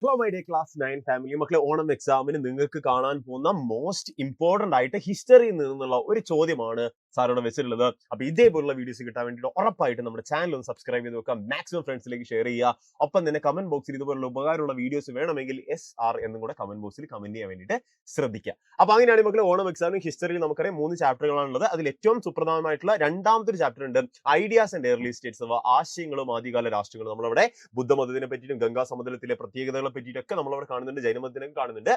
Hello my day class 9 family മക്കളെ, ഓണം എക്സാമിന് നിങ്ങൾക്ക് കാണാൻ പോകുന്ന മോസ്റ്റ് ഇമ്പോർട്ടന്റ് ആയിട്ട് ഹിസ്റ്ററിയിൽ നിന്നുള്ള ഒരു ചോദ്യമാണ് സാറോട് വെച്ചിട്ടുള്ളത്. അപ്പൊ ഇതേപോലുള്ള വീഡിയോസ് കിട്ടാൻ വേണ്ടിയിട്ട് ഉറപ്പായിട്ട് നമ്മുടെ ചാനൽ ഒന്ന് സബ്സ്ക്രൈബ് ചെയ്ത് വെക്കാം, മാക്സിമം ഫ്രണ്ട്സിലേക്ക് ഷെയർ ചെയ്യുക. ഒപ്പം തന്നെ കമന്റ് ബോക്സിൽ ഇതുപോലുള്ള ഉപകാരമുള്ള വീഡിയോസ് വേണമെങ്കിൽ SR എന്നും കൂടെ കമന്റ് ബോക്സിൽ കമന്റ് ചെയ്യാൻ വേണ്ടിയിട്ട് ശ്രദ്ധിക്കുക. അപ്പൊ അങ്ങനെയാണ് മക്കളെ, ഓണം എക്സാമിന് ഹിസ്റ്ററിയിൽ നമുക്കറിയാം 3 ചാപ്റ്ററുകളാണുള്ളത്. അതിൽ ഏറ്റവും സുപ്രധാനമായിട്ടുള്ള രണ്ടാമത്തെ ഒരു ചാപ്റ്റർ ഉണ്ട്, ഐഡിയാസ് ആൻഡ് ഏർലി സ്റ്റേറ്റ്സ് അഥവാ ആശയങ്ങളും ആദ്യകാല രാഷ്ട്രങ്ങളും. നമ്മളവിടെ ബുദ്ധമതത്തിനെ പറ്റിയിട്ടും ഗംഗാ സമതലത്തിലെ പ്രത്യേകതകളെ പറ്റിയിട്ടൊക്കെ നമ്മളവിടെ കാണുന്നുണ്ട്, ജൈനമതത്തിനൊക്കെ കാണുന്നുണ്ട്,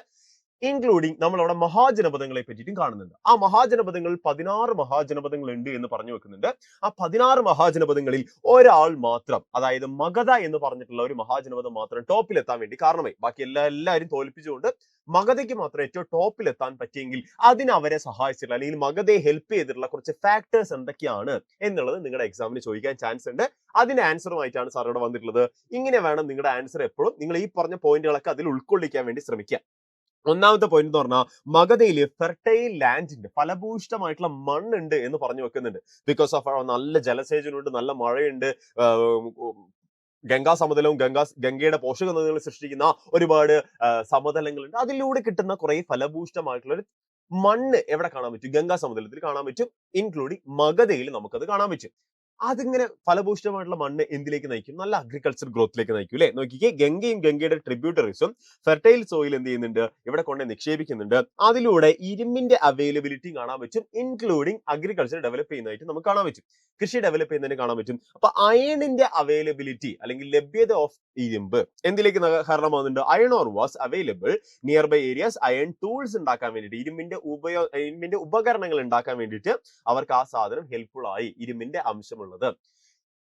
ഇൻക്ലൂഡിങ് നമ്മളവിടെ മഹാജനപദങ്ങളെ പറ്റിയിട്ടും കാണുന്നുണ്ട്. ആ മഹാജനപദങ്ങൾ 16 മഹാജനപദങ്ങൾ ഉണ്ട് എന്ന് പറഞ്ഞു വെക്കുന്നുണ്ട്. ആ 16 മഹാജനപദങ്ങളിൽ ഒരാൾ മാത്രം, അതായത് മഗധ എന്ന് പറഞ്ഞിട്ടുള്ള ഒരു മഹാജനപദം മാത്രം ടോപ്പിലെത്താൻ വേണ്ടി കാരണമായി. ബാക്കി എല്ലാവരും തോൽപ്പിച്ചുകൊണ്ട് മഗധയ്ക്ക് മാത്രം ഏറ്റവും ടോപ്പിലെത്താൻ പറ്റിയെങ്കിൽ അതിന് അവരെ സഹായിച്ചിട്ടുള്ള അല്ലെങ്കിൽ മഗധയെ ഹെൽപ്പ് ചെയ്തിട്ടുള്ള കുറച്ച് ഫാക്ടേഴ്സ് എന്തൊക്കെയാണ് എന്നുള്ളത് നിങ്ങളുടെ എക്സാമിന് ചോദിക്കാൻ ചാൻസ് ഉണ്ട്. അതിന്റെ ആൻസറുമായിട്ടാണ് സാർ ഇവിടെ വന്നിട്ടുള്ളത്. ഇങ്ങനെ വേണം നിങ്ങളുടെ ആൻസർ എപ്പോഴും നിങ്ങൾ ഈ പറഞ്ഞ പോയിന്റുകളൊക്കെ അതിൽ ഉൾക്കൊള്ളിക്കാൻ വേണ്ടി ശ്രമിക്കുക. ഒന്നാമത്തെ പോയിന്റ് എന്ന് പറഞ്ഞാൽ മഗധയിൽ ഫെർട്ടൈൽ ലാൻഡ് ഉണ്ട്, ഫലഭൂയിഷ്ടമായിട്ടുള്ള മണ്ണുണ്ട് എന്ന് പറഞ്ഞു വെക്കുന്നുണ്ട്. ബിക്കോസ് ഓഫ് നല്ല ജലസേചനമുണ്ട്, നല്ല മഴയുണ്ട്, ഗംഗാ സമതലവും ഗംഗയുടെ പോഷക നദികൾ സൃഷ്ടിക്കുന്ന ഒരുപാട് സമതലങ്ങളുണ്ട്. അതിലൂടെ കിട്ടുന്ന കുറെ ഫലഭൂയിഷ്ടമായിട്ടുള്ള ഒരു മണ്ണ് എവിടെ കാണാൻ പറ്റും? ഗംഗാ സമതലത്തിൽ കാണാൻ പറ്റും, ഇൻക്ലൂഡിങ് മഗധയിൽ നമുക്കത് കാണാൻ പറ്റും. അതിങ്ങനെ ഫലഭൂയിഷ്ടമായിട്ടുള്ള മണ്ണ് എന്തിലേക്ക് നയിക്കും? നല്ല അഗ്രികൾച്ചർ ഗ്രോത്തിലേക്ക് നയിക്കും അല്ലെ? നോക്കിക്കേ, ഗംഗയും ഗംഗയുടെ ട്രിബ്യൂട്ടറീസും ഫെർട്ടൈൽ സോയിൽ എന്ത് ചെയ്യുന്നുണ്ട്? ഇവിടെ കൊണ്ട് നിക്ഷേപിക്കുന്നുണ്ട്. അതിലൂടെ ഇരുമ്പിന്റെ അവൈലബിലിറ്റി കാണാൻ പറ്റും, ഇൻക്ലൂഡിങ് അഗ്രികൾച്ചർ ഡെവലപ്പ് ചെയ്യുന്നതായിട്ട് നമുക്ക് കാണാൻ പറ്റും, കൃഷി ഡെവലപ്പ് ചെയ്യുന്നതിന് കാണാൻ പറ്റും. അപ്പൊ അയണിന്റെ അവൈലബിലിറ്റി അല്ലെങ്കിൽ ലഭ്യത ഓഫ് ഇരുമ്പ് എന്തിലേക്ക് കാരണമാകുന്നുണ്ട്? Iron ore was available nearby areas. Iron tools ഉണ്ടാക്കാൻ വേണ്ടിയിട്ട്, ഇരുമ്പിന്റെ ഉപകരണങ്ങൾ ഉണ്ടാക്കാൻ വേണ്ടിയിട്ട് അവർക്ക് ആ സാധനം ഹെൽപ്ഫുൾ ആയി, ഇരുമ്പിന്റെ അംശമുള്ളത്.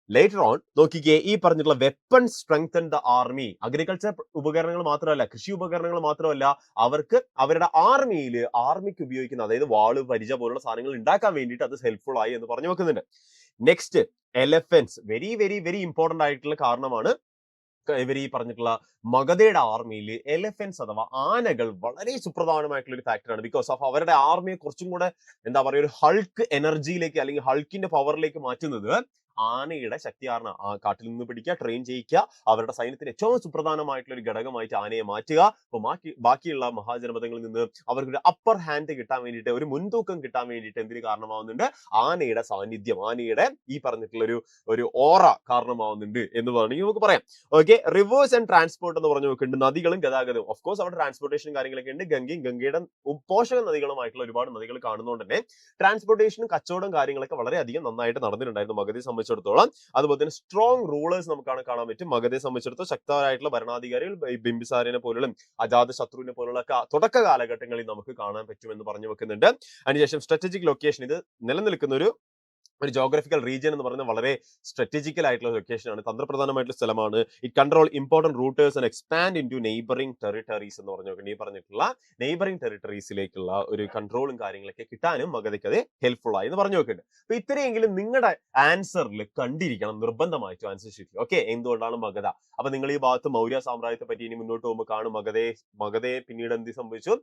ലേറ്റർ ഓൺ നോക്കിക്കേ, ഈ പറഞ്ഞിട്ടുള്ള weapon strengthen the army. Agriculture ഉപകരണങ്ങൾ മാത്രമല്ല, കൃഷി ഉപകരണങ്ങൾ മാത്രമല്ല, അവർക്ക് അവരുടെ ആർമിക്ക് ഉപയോഗിക്കുന്ന, അതായത് വാള്, പരിച പോലുള്ള സാധനങ്ങൾ ഉണ്ടാക്കാൻ വേണ്ടിയിട്ട് അത് ഹെൽപ്ഫുൾ ആയി എന്ന് പറഞ്ഞു വെക്കുന്നുണ്ട്. Next, elephants. Very very very important ആയിട്ടുള്ള കാരണമാണ് ഇവർ ഈ പറഞ്ഞിട്ടുള്ള മഗധയുടെ ആർമിയിൽ എലഫൻസ് അഥവാ ആനകൾ വളരെ സുപ്രധാനമായിട്ടുള്ള ഒരു ഫാക്ടറാണ്. ബിക്കോസ് ഓഫ് അവരുടെ ആർമിയെ കുറച്ചും കൂടെ എന്താ പറയുക, ഒരു ഹൾക്ക് എനർജിയിലേക്ക് അല്ലെങ്കിൽ ഹൾക്കിന്റെ പവറിലേക്ക് മാറ്റുന്നത് ആനയുടെ ശക്തി കാരണം. ആ കാട്ടിൽ നിന്ന് പിടിക്കുക, ട്രെയിൻ ചെയ്യിക്കുക, അവരുടെ സൈന്യത്തിന് ഏറ്റവും സുപ്രധാനമായിട്ടുള്ള ഒരു ഘടകമായിട്ട് ആനയെ മാറ്റുക. അപ്പൊ ബാക്കിയുള്ള മഹാജനപദങ്ങളിൽ നിന്ന് അവർക്കൊരു അപ്പർ ഹാൻഡ് കിട്ടാൻ വേണ്ടിയിട്ട്, ഒരു മുൻതൂക്കം കിട്ടാൻ വേണ്ടിയിട്ട് എന്തിന് കാരണമാവുന്നുണ്ട്? ആനയുടെ സാന്നിധ്യം, ആനയുടെ ഈ പറഞ്ഞിട്ടുള്ള ഒരു ഓറ കാരണമാവുന്നുണ്ട് എന്ന് വേണമെങ്കിൽ നമുക്ക് പറയാം. ഓക്കെ, റിവേഴ്സ് ആൻഡ് ട്രാൻസ്പോർട്ട് എന്ന് പറഞ്ഞു നോക്കുന്നുണ്ട്, നദികളും ഗതാഗതവും. ഓഫ് കോഴ്സ് അവിടെ ട്രാൻസ്പോർട്ടേഷൻ കാര്യങ്ങളൊക്കെ ഉണ്ട്. ഗംഗയുടെ പോഷക നദികളുമായിട്ടുള്ള ഒരുപാട് നദികൾ കാണുന്നതുകൊണ്ട് തന്നെ ട്രാൻസ്പോർട്ടേഷനും കച്ചവടം കാര്യങ്ങളൊക്കെ വളരെയധികം നന്നായിട്ട് നടന്നിട്ടുണ്ടായിരുന്നു മഗധയെ സംബന്ധിച്ചിടത്തോളം. അതുപോലെ തന്നെ സ്ട്രോങ് റൂളേഴ്സ് നമുക്കാണ് കാണാൻ പറ്റും. മഗധയെ സംബന്ധിച്ചിടത്തോളം ശക്തരായിട്ടുള്ള ഭരണാധികാരികൾ, ബിംബിസാരനെ പോലുള്ള, അജാതശത്രുവിനെ പോലുള്ള തുടക്ക കാലഘട്ടങ്ങളിൽ നമുക്ക് കാണാൻ പറ്റുമെന്ന് പറഞ്ഞു വെക്കുന്നുണ്ട്. അതിനുശേഷം സ്ട്രാറ്റജിക് ലൊക്കേഷൻ, ഇത് നിലനിൽക്കുന്ന ഒരു ജോഗ്രഫിക്കൽ റീജിയൻ എന്ന് പറയുന്നത് വളരെ സ്ട്രാറ്റജിക്കൽ ആയിട്ടുള്ള ലൊക്കേഷൻ ആണ്, തന്ത്രപ്രധാനമായിട്ടുള്ള സ്ഥലമാണ്. It control important routers and expand into neighbouring territories എന്ന് പറഞ്ഞു നോക്കുന്നത്. ഈ പറഞ്ഞിട്ടുള്ള നെയ്ബറിംഗ് ടെറിട്ടറീസിലേക്കുള്ള ഒരു കൺട്രോളും കാര്യങ്ങളൊക്കെ കിട്ടാനും മഗധയ്ക്ക് അത് ഹെൽപ്ഫുൾ ആയി എന്ന് പറഞ്ഞു നോക്കുന്നുണ്ട്. അപ്പൊ ഇത്രയെങ്കിലും നിങ്ങളുടെ ആൻസറിൽ കണ്ടിരിക്കണം നിർബന്ധമായിട്ടും ആൻസർ ഷീറ്റിൽ. ഓക്കെ, എന്തുകൊണ്ടാണ് മഗധ? അപ്പൊ നിങ്ങൾ ഈ ഭാഗത്ത് മൗര്യ സാമ്രാജ്യത്തെ പറ്റി ഇനി മുന്നോട്ട് പോകുമ്പോൾ കാണും, മഗധയെ പിന്നീട് എന്ത് സംഭവിച്ചു?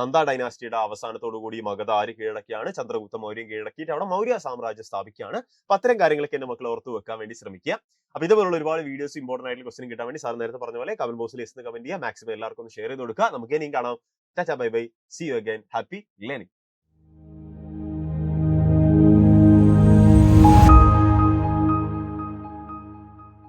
നന്ദ ഡൈനാസ്റ്റിയുടെ അവസാനത്തോടു കൂടി മഗധ ആര് കീഴടക്കിയാണ്? ചന്ദ്രഗുപ്ത മൗര്യൻ കീഴടക്കിയിട്ട് അവിടെ മൗര്യ സാമ്രാജ്യം സ്ഥാപിക്കുകയാണ്. അപ്പൊ അത്തരം കാര്യങ്ങളൊക്കെ എന്റെ മക്കൾ ഓർത്ത് വെക്കാൻ വേണ്ടി ശ്രമിക്കുക. അപ്പൊ ഇതുപോലുള്ള ഒരുപാട് വീഡിയോസ്, ഇമ്പോർട്ടന്റ് ആയിട്ടുള്ള ക്വസ്റ്റ്യൻ കിട്ടാൻ വേണ്ടി സാർ നേരത്തെ പറഞ്ഞ പോലെ കമന്റ് ബോക്സിൽ കമന്റ് ചെയ്യുക, മാക്സിമം എല്ലാവർക്കും ഒന്ന് ഷെയർ ചെയ്ത് കൊടുക്കുക. നമുക്ക് ഇനിയും കാണാം. Tata, bye bye, see you again, happy learning.